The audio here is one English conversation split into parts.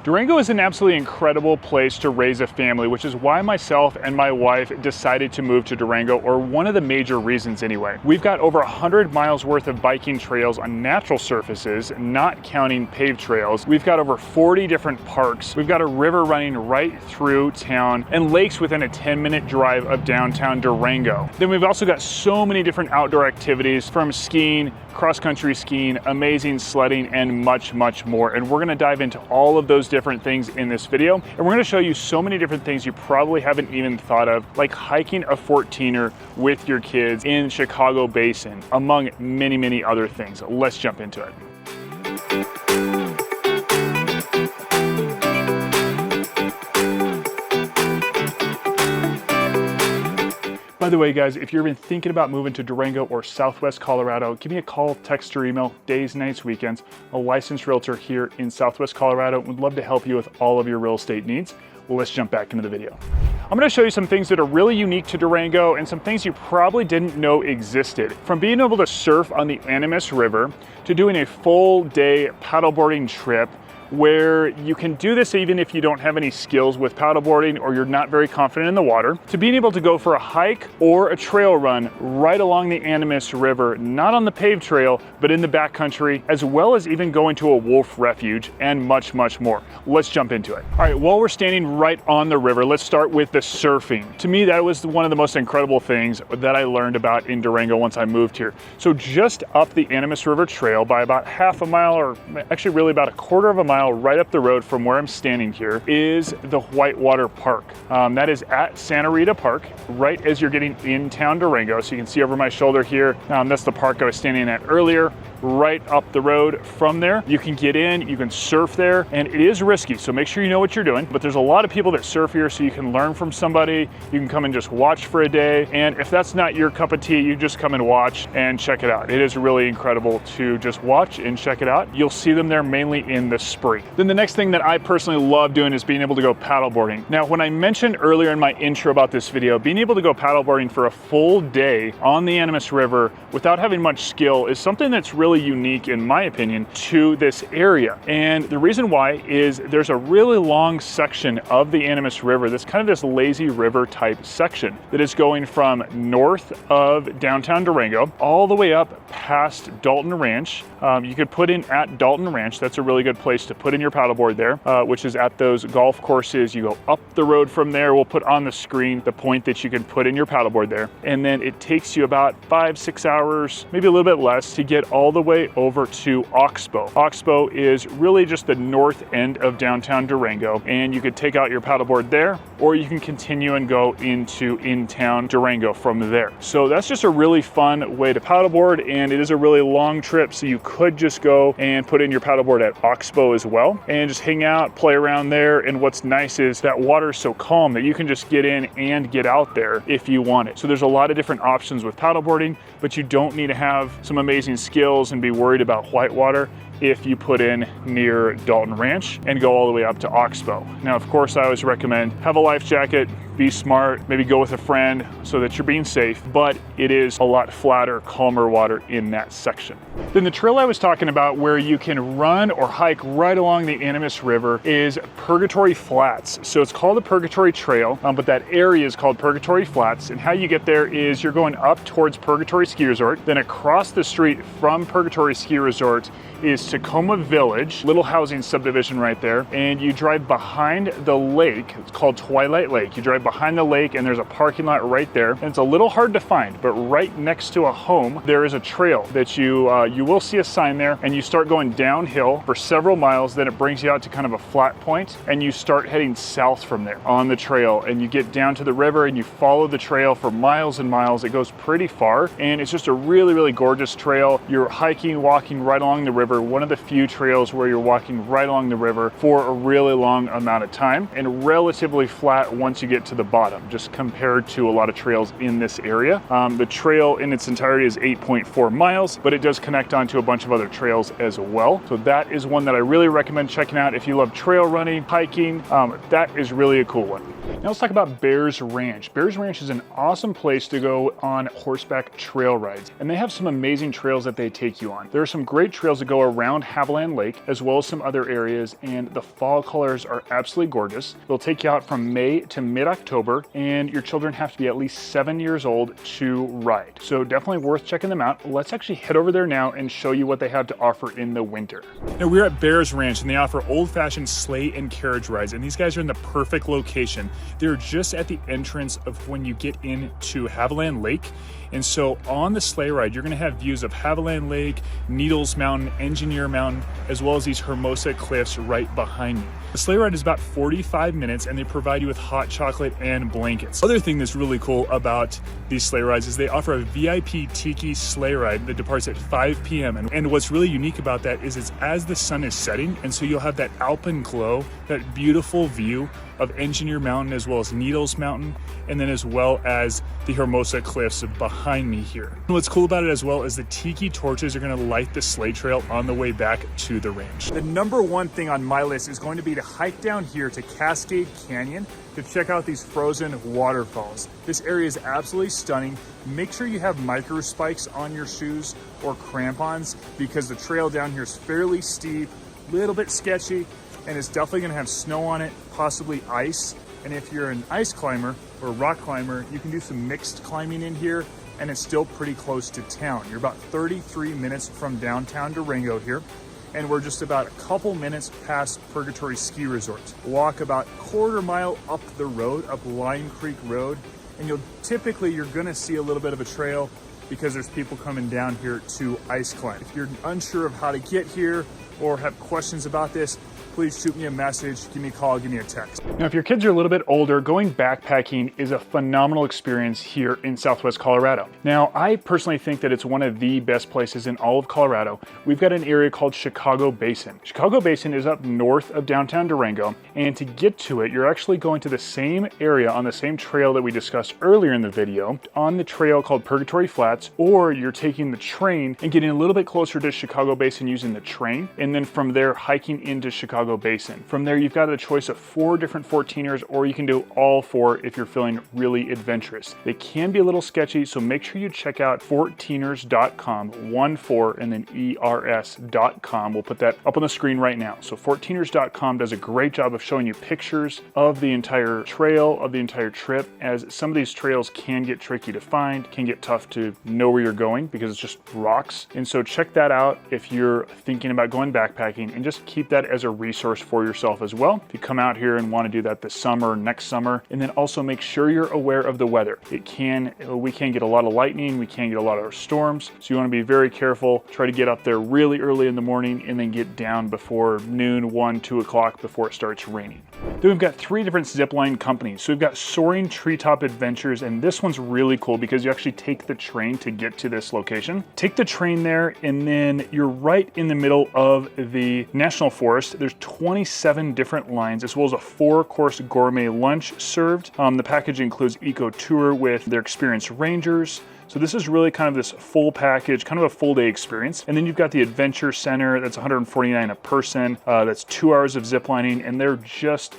Durango is an absolutely incredible place to raise a family, which is why myself and my wife decided to move to Durango, or one of the major reasons anyway. We've got over 100 miles worth of biking trails on natural surfaces, not counting paved trails. We've got over 40 different parks. We've got a river running right through town and lakes within a 10-minute drive of downtown Durango. Then we've also got so many different outdoor activities, from skiing, cross-country skiing, amazing sledding, and much, much more. And we're gonna dive into all of those different things in this video. And we're gonna show you so many different things you probably haven't even thought of, like hiking a 14er with your kids in Chicago Basin, among many, many other things. Let's jump into it. By the way, guys, if you're even thinking about moving to Durango or Southwest Colorado, give me a call, text, or email, days, nights, weekends. A licensed realtor here in Southwest Colorado would love to help you with all of your real estate needs. Well, let's jump back into the video. I'm gonna show you some things that are really unique to Durango and some things you probably didn't know existed. From being able to surf on the Animas River to doing a full day paddleboarding trip, where you can do this even if you don't have any skills with paddleboarding or you're not very confident in the water, to being able to go for a hike or a trail run right along the Animas River, not on the paved trail, but in the backcountry, as well as even going to a wolf refuge and much, much more. Let's jump into it. All right, while we're standing right on the river, let's start with the surfing. To me, that was one of the most incredible things that I learned about in Durango once I moved here. So just up the Animas River Trail by about half a mile, or actually really about a quarter of a mile right up the road from where I'm standing here, is the Whitewater Park. That is at Santa Rita Park, right as you're getting in town Durango. So you can see over my shoulder here, that's the park I was standing at earlier. Right up the road from there, you can get in, you can surf there, and it is risky, so make sure you know what you're doing. But there's a lot of people that surf here, so you can learn from somebody. You can come and just watch for a day, and if that's not your cup of tea, you just come and watch and check it out. It is really incredible to just watch and check it out. You'll see them there mainly in the spring. Then the next thing that I personally love doing is being able to go paddleboarding. Now, when I mentioned earlier in my intro about this video, being able to go paddleboarding for a full day on the Animas River without having much skill is something that's really unique, in my opinion, to this area. And the reason why is there's a really long section of the Animas River that's kind of this lazy river type section that is going from north of downtown Durango all the way up past Dalton Ranch. You could put in at Dalton Ranch. That's a really good place to put in your paddleboard there, which is at those golf courses. You go up the road from there. We'll put on the screen the point that you can put in your paddleboard there. And then it takes you about 5-6 hours, maybe a little bit less, to get all the way over to Oxbow. Oxbow is really just the north end of downtown Durango, and you could take out your paddleboard there, or you can continue and go into in-town Durango from there. So that's just a really fun way to paddleboard, and it is a really long trip, so you could just go and put in your paddleboard at Oxbow as well, and just hang out, play around there. And what's nice is that water is so calm that you can just get in and get out there if you want it. So there's a lot of different options with paddleboarding, but you don't need to have some amazing skills and be worried about whitewater if you put in near Dalton Ranch and go all the way up to Oxbow. Now, of course, I always recommend have a life jacket, be smart, maybe go with a friend so that you're being safe, but it is a lot flatter, calmer water in that section. Then the trail I was talking about where you can run or hike right along the Animas River is Purgatory Flats. So it's called the Purgatory Trail, but that area is called Purgatory Flats. And how you get there is you're going up towards Purgatory Ski Resort, then across the street from Purgatory Ski Resort is Tacoma Village, little housing subdivision right there, and you drive behind the lake. It's called Twilight Lake. You drive behind the lake and there's a parking lot right there, and it's a little hard to find, but right next to a home there is a trail that you will see a sign there, and you start going downhill for several miles. Then it brings you out to kind of a flat point, and you start heading south from there on the trail, and you get down to the river and you follow the trail for miles and miles. It goes pretty far, and it's just a really, really gorgeous trail. You're hiking, walking right along the river, one of the few trails where you're walking right along the river for a really long amount of time, and relatively flat once you get to the bottom, just compared to a lot of trails in this area. The trail in its entirety is 8.4 miles, but it does connect onto a bunch of other trails as well. So that is one that I really recommend checking out if you love trail running, hiking. That is really a cool one. Now let's talk about Bears Ranch. Bears Ranch is an awesome place to go on horseback trail rides, and they have some amazing trails that they take you on. There are some great trails that go around Haviland Lake, as well as some other areas, and the fall colors are absolutely gorgeous. They'll take you out from May to mid-October, and your children have to be at least 7 years old to ride. So definitely worth checking them out. Let's actually head over there now and show you what they have to offer in the winter. Now we're at Bears Ranch, and they offer old-fashioned sleigh and carriage rides, and these guys are in the perfect location. They're just at the entrance of when you get into Haviland Lake. And so on the sleigh ride, you're gonna have views of Haviland Lake, Needles Mountain, Engineer Mountain, as well as these Hermosa Cliffs right behind me. The sleigh ride is about 45 minutes, and they provide you with hot chocolate and blankets. Other thing that's really cool about these sleigh rides is they offer a VIP tiki sleigh ride that departs at 5 p.m. And what's really unique about that is it's as the sun is setting, and so you'll have that alpine glow, that beautiful view of Engineer Mountain as well as Needles Mountain, and then as well as the Hermosa Cliffs behind me here. And what's cool about it as well is the tiki torches are gonna light the sleigh trail on the way back to the ranch. The number one thing on my list is going to be to hike down here to Cascade Canyon to check out these frozen waterfalls. This area is absolutely stunning. Make sure you have micro spikes on your shoes or crampons because the trail down here is fairly steep, a little bit sketchy, and it's definitely gonna have snow on it, possibly ice. And if you're an ice climber or rock climber, you can do some mixed climbing in here, and it's still pretty close to town. You're about 33 minutes from downtown Durango here, and we're just about a couple minutes past Purgatory Ski Resort. Walk about a quarter mile up the road, up Lime Creek Road, and you're gonna see a little bit of a trail because there's people coming down here to ice climb. If you're unsure of how to get here or have questions about this, please shoot me a message, give me a call, give me a text. Now, if your kids are a little bit older, going backpacking is a phenomenal experience here in Southwest Colorado. Now, I personally think that it's one of the best places in all of Colorado. We've got an area called Chicago Basin. Chicago Basin is up north of downtown Durango, and to get to it, you're actually going to the same area on the same trail that we discussed earlier in the video, on the trail called Purgatory Flats, or you're taking the train and getting a little bit closer to Chicago Basin using the train, and then from there hiking into Chicago Basin. From there, you've got a choice of 4 different 14ers, or you can do all 4 if you're feeling really adventurous. They can be a little sketchy, so make sure you check out 14ers.com, 14 and then ERS.com. We'll put that up on the screen right now. So 14ers.com does a great job of showing you pictures of the entire trail, of the entire trip, as some of these trails can get tricky to find, can get tough to know where you're going because it's just rocks. And so check that out if you're thinking about going backpacking, and just keep that as a resource for yourself as well if you come out here and want to do that this summer, next summer. And then also make sure you're aware of the weather. We can get a lot of lightning, we can get a lot of storms, so you want to be very careful. Try to get up there really early in the morning and then get down before noon, 1, 2 o'clock before it starts raining. Then we've got 3 different zipline companies. So we've got Soaring Treetop Adventures, and this one's really cool because you actually take the train to get to this location. Take the train there, and then you're right in the middle of the National Forest. There's 27 different lines, as well as a 4-course gourmet lunch served. The package includes eco tour with their experienced rangers. So this is really kind of this full package, kind of a full day experience. And then you've got the Adventure Center, that's $149 a person. That's 2 hours of ziplining, and they're just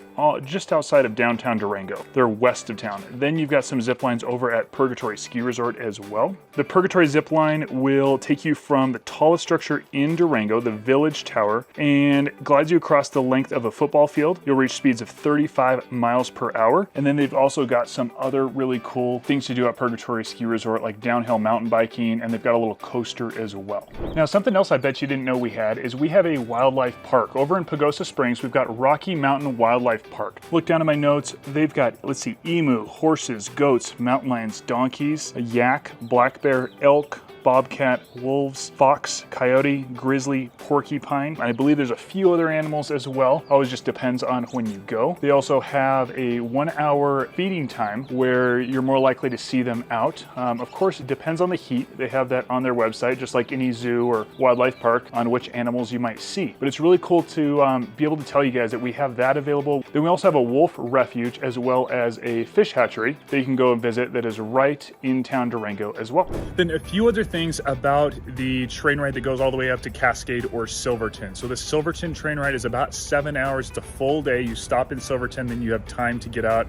outside of downtown Durango. They're west of town. Then you've got some zip lines over at Purgatory Ski Resort as well. The Purgatory zip line will take you from the tallest structure in Durango, the Village Tower, and glides you across the length of a football field. You'll reach speeds of 35 miles per hour. And then they've also got some other really cool things to do at Purgatory Ski Resort, like downhill mountain biking, and they've got a little coaster as well. Now, something else I bet you didn't know we had is we have a wildlife park. Over in Pagosa Springs, we've got Rocky Mountain Wildlife Park. Look down at my notes. They've got, let's see, emu, horses, goats, mountain lions, donkeys, a yak, black bear, elk, bobcat, wolves, fox, coyote, grizzly, porcupine. I believe there's a few other animals as well. Always just depends on when you go. They also have a 1-hour feeding time where you're more likely to see them out. Of course, it depends on the heat. They have that on their website, just like any zoo or wildlife park, on which animals you might see. But it's really cool to be able to tell you guys that we have that available. Then we also have a wolf refuge as well as a fish hatchery that you can go and visit that is right in town Durango as well. Then a few other things about the train ride that goes all the way up to Cascade or Silverton. So the Silverton train ride is about 7 hours. It's a full day. You stop in Silverton, then you have time to get out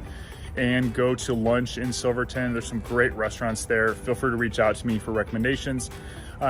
and go to lunch in Silverton. There's some great restaurants there. Feel free to reach out to me for recommendations.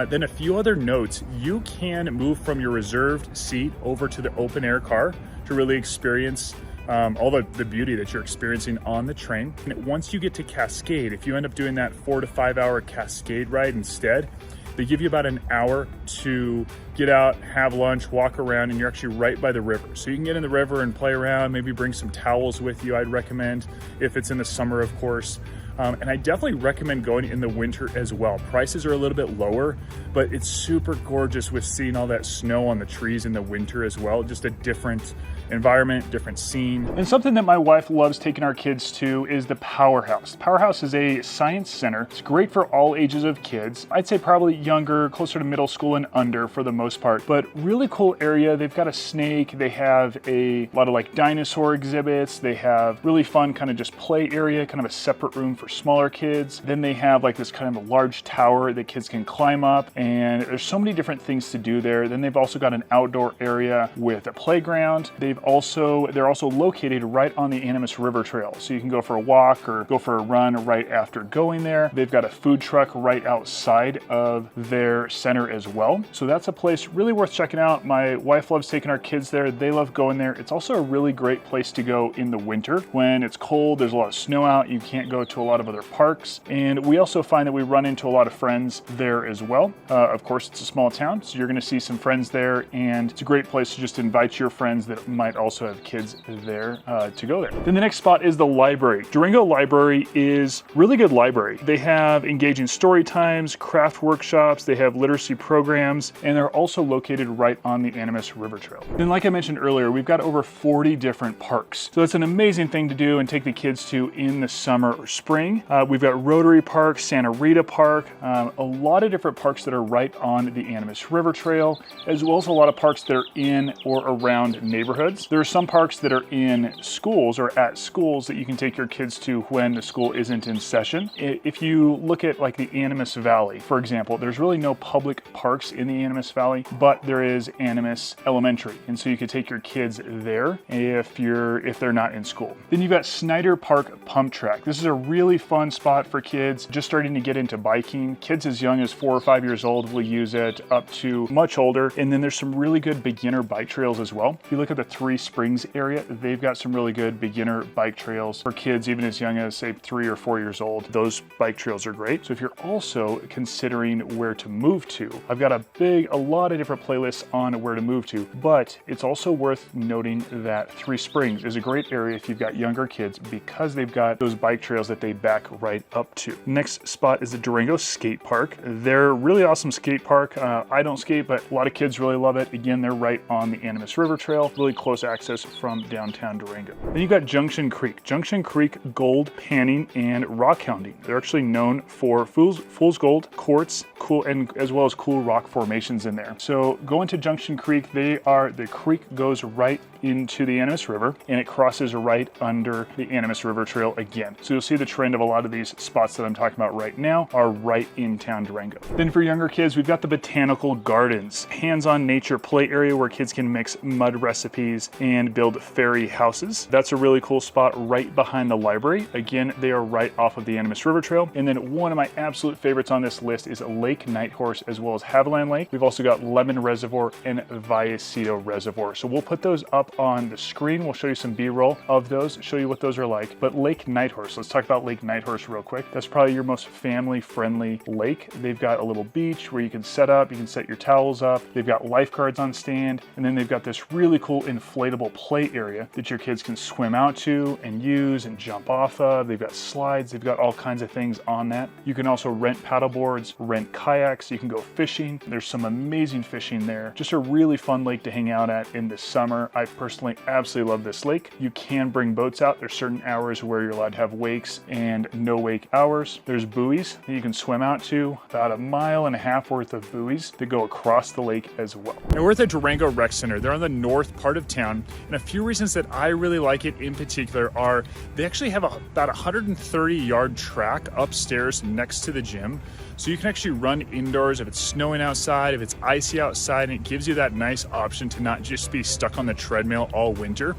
Then a few other notes: you can move from your reserved seat over to the open air car to really experience all the beauty that you're experiencing on the train. And once you get to Cascade, if you end up doing that 4 to 5 hour Cascade ride instead, they give you about an hour to get out, have lunch, walk around, and you're actually right by the river. So you can get in the river and play around, maybe bring some towels with you, I'd recommend, if it's in the summer, of course. And I definitely recommend going in the winter as well. Prices are a little bit lower, but it's super gorgeous with seeing all that snow on the trees in the winter as well. Just a different environment, different scene. And something that my wife loves taking our kids to is the Powerhouse. Powerhouse is a science center. It's great for all ages of kids. I'd say probably younger, closer to middle school and under for the most part, but really cool area. They've got a snake. They have a lot of like dinosaur exhibits. They have really fun kind of just play area, kind of a separate room for smaller kids. Then they have like this kind of a large tower that kids can climb up, and there's so many different things to do there. Then they've also got an outdoor area with a playground. They're also located right on the Animas River Trail, so you can go for a walk or go for a run right after going there. They've got a food truck right outside of their center as well, so that's a place really worth checking out. My wife loves taking our kids there. They love going there. It's also a really great place to go in the winter when it's cold. There's a lot of snow out. You can't go to a lot of other parks, and we also find that we run into a lot of friends there as well. Of course, it's a small town, so you're going to see some friends there, and it's a great place to just invite your friends that might also have kids there to go there. Then the next spot is the library. Durango Library is really good library. They have engaging story times, craft workshops, they have literacy programs, and they're also located right on the Animas River Trail. Then like I mentioned earlier, we've got over 40 different parks. So it's an amazing thing to do and take the kids to in the summer or spring. We've got Rotary Park, Santa Rita Park, a lot of different parks that are right on the Animas River Trail, as well as a lot of parks that are in or around neighborhoods. There are some parks that are in schools or at schools that you can take your kids to when the school isn't in session. If you look at like the Animas Valley, for example, there's really no public parks in the Animas Valley, but there is Animas Elementary, and so you could take your kids there if they're not in school. Then you've got Snyder Park Pump Track. This is a really fun spot for kids just starting to get into biking. Kids as young as 4 or 5 years old will use it, up to much older. And then there's some really good beginner bike trails as well. If you look at the Three Springs area, they've got some really good beginner bike trails for kids even as young as say 3 or 4 years old. Those bike trails are great. So if you're also considering where to move to, I've got a lot of different playlists on where to move to, but it's also worth noting that Three Springs is a great area if you've got younger kids because they've got those bike trails that they back right up to. Next spot is the Durango Skate Park. They're a really awesome skate park. I don't skate, but a lot of kids really love it. Again, they're right on the Animas River Trail, really close access from downtown Durango. Then you've got Junction Creek. Junction Creek gold panning and rock hounding. They're actually known for fool's gold, quartz, and as well as cool rock formations in there. So going to Junction Creek, the creek goes right into the Animas River and it crosses right under the Animas River Trail again. So you'll see the trend of a lot of these spots that I'm talking about right now are right in town Durango. Then for younger kids, we've got the Botanical Gardens, hands-on nature play area where kids can mix mud recipes and build fairy houses. That's a really cool spot right behind the library. Again, they are right off of the Animas River Trail. And then one of my absolute favorites on this list is Lake Nighthorse as well as Haviland Lake. We've also got Lemon Reservoir and Vallecito Reservoir. So we'll put those up on the screen. We'll show you some B-roll of those, show you what those are like. But Lake Nighthorse, let's talk about Lake Nighthorse real quick. That's probably your most family-friendly lake. They've got a little beach where you can set up, you can set your towels up. They've got lifeguards on stand, and then they've got this really cool inflatable play area that your kids can swim out to and use and jump off of. They've got slides, they've got all kinds of things on that. You can also rent paddle boards, rent kayaks, you can go fishing. There's some amazing fishing there. Just a really fun lake to hang out at in the summer. I personally absolutely love this lake. You can bring boats out. There's certain hours where you're allowed to have wakes and no wake hours. There's buoys that you can swim out to, about 1.5 miles worth of buoys that go across the lake as well. And we're at the Durango Rec Center. They're on the north part of town. And a few reasons that I really like it in particular are they actually have about 130-yard track upstairs next to the gym. So you can actually run indoors if it's snowing outside, if it's icy outside, and it gives you that nice option to not just be stuck on the treadmill all winter.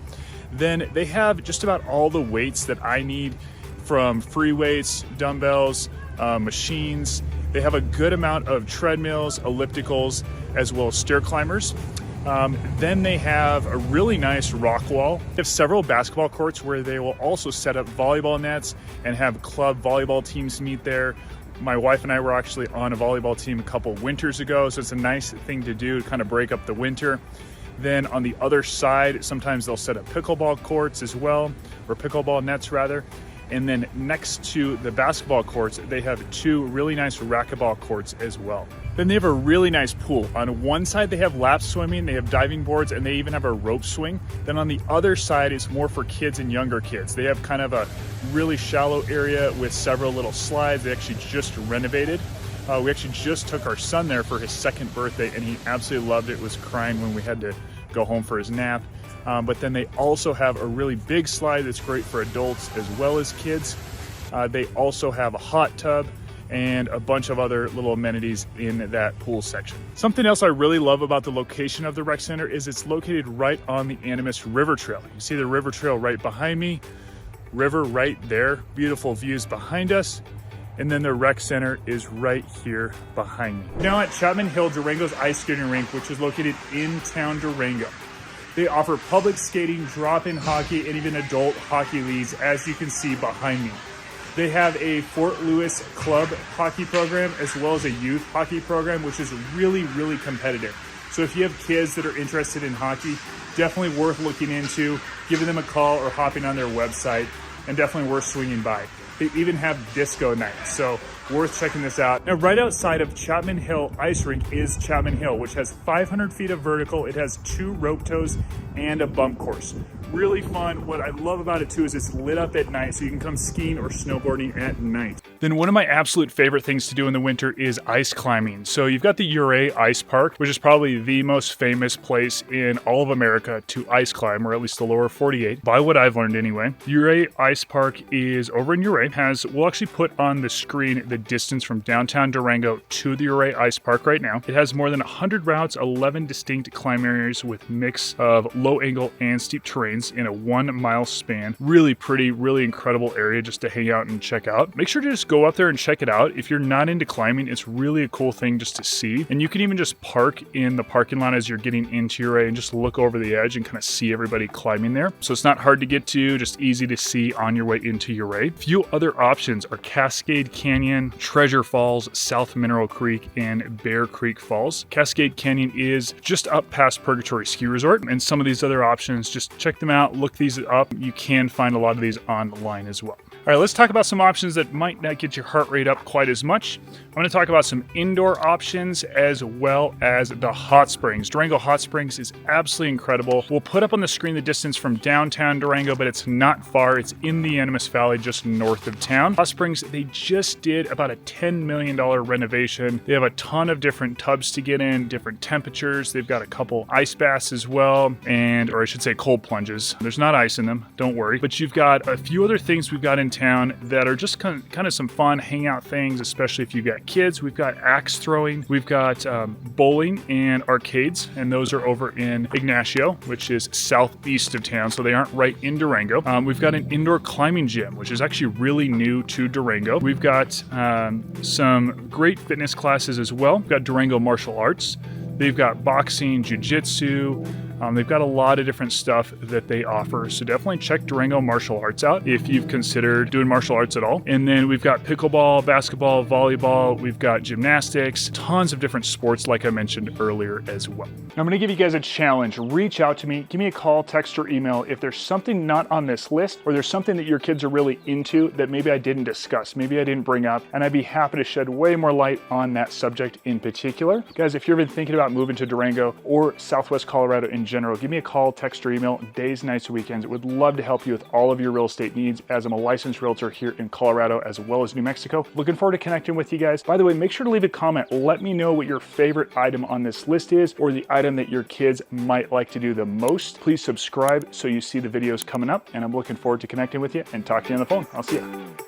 Then they have just about all the weights that I need, from free weights, dumbbells, machines. They have a good amount of treadmills, ellipticals, as well as stair climbers. Then they have a really nice rock wall. They have several basketball courts where they will also set up volleyball nets and have club volleyball teams meet there. My wife and I were actually on a volleyball team a couple winters ago, so it's a nice thing to do to kind of break up the winter. Then on the other side, sometimes they'll set up pickleball courts as well, or pickleball nets rather. And then next to the basketball courts, they have two really nice racquetball courts as well. Then they have a really nice pool. On one side, they have lap swimming, they have diving boards, and they even have a rope swing. Then on the other side is more for kids and younger kids. They have kind of a really shallow area with several little slides. They actually just renovated. We actually just took our son there for his second birthday, and he absolutely loved it. Was crying when we had to go home for his nap. But then they also have a really big slide that's great for adults as well as kids. They also have a hot tub and a bunch of other little amenities in that pool section. Something else I really love about the location of the rec center is it's located right on the Animas River Trail. You see the river trail right behind me, river right there, beautiful views behind us. And then the rec center is right here behind me. Now at Chapman Hill, Durango's ice skating rink, which is located in town Durango. They offer public skating, drop-in hockey, and even adult hockey leagues, as you can see behind me. They have a Fort Lewis club hockey program as well as a youth hockey program, which is really, really competitive. So if you have kids that are interested in hockey, definitely worth looking into, giving them a call or hopping on their website, and definitely worth swinging by. They even have disco nights, so worth checking this out. Now, right outside of Chapman Hill Ice Rink is Chapman Hill, which has 500 feet of vertical. It has 2 rope tows and a bump course. Really fun. What I love about it too is it's lit up at night, so you can come skiing or snowboarding at night. Then one of my absolute favorite things to do in the winter is ice climbing. So you've got the Ouray Ice Park, which is probably the most famous place in all of America to ice climb, or at least the lower 48, by what I've learned anyway. Ouray Ice Park is over in Ouray. We'll actually put on the screen the distance from downtown Durango to the Ouray Ice Park right now. It has more than 100 routes, 11 distinct climb areas with mix of low angle and steep terrains in a 1 mile span. Really pretty, really incredible area just to hang out and check out. Make sure to just go up there and check it out. If you're not into climbing, it's really a cool thing just to see. And you can even just park in the parking lot as you're getting into Ouray and just look over the edge and kind of see everybody climbing there. So it's not hard to get to, just easy to see on your way into Ouray. A few other options are Cascade Canyon, Treasure Falls, South Mineral Creek, and Bear Creek Falls. Cascade Canyon is just up past Purgatory Ski Resort, and some of these other options, just check them out, look these up. You can find a lot of these online as well. All right, let's talk about some options that might not get your heart rate up quite as much. I'm going to talk about some indoor options as well as the hot springs. Durango Hot Springs is absolutely incredible. We'll put up on the screen the distance from downtown Durango, but it's not far. It's in the Animas Valley, just north of town. Hot Springs, they just did about a $10 million renovation. They have a ton of different tubs to get in, different temperatures. They've got a couple ice baths as well, or I should say cold plunges. There's not ice in them, don't worry. But you've got a few other things we've got in town that are just kind of some fun hangout things, especially if you've got kids. We've got axe throwing, we've got bowling and arcades, and those are over in Ignacio, which is southeast of town, so they aren't right in Durango. We've got an indoor climbing gym, which is actually really new to Durango. We've got some great fitness classes as well. We've got Durango Martial Arts. They've got boxing, jiu-jitsu. They've got a lot of different stuff that they offer. So definitely check Durango Martial Arts out if you've considered doing martial arts at all. And then we've got pickleball, basketball, volleyball. We've got gymnastics, tons of different sports like I mentioned earlier as well. Now I'm gonna give you guys a challenge. Reach out to me, give me a call, text, or email if there's something not on this list, or there's something that your kids are really into that maybe I didn't discuss, maybe I didn't bring up, and I'd be happy to shed way more light on that subject in particular. Guys, if you've been thinking about moving to Durango or Southwest Colorado in general, give me a call, text, or email, days, nights, weekends. Would love to help you with all of your real estate needs, as I'm a licensed realtor here in Colorado as well as New Mexico. Looking forward to connecting with you guys. By the way, make sure to leave a comment. Let me know what your favorite item on this list is, or the item that your kids might like to do the most. Please subscribe so you see the videos coming up, and I'm looking forward to connecting with you and talking to you on the phone. I'll see you.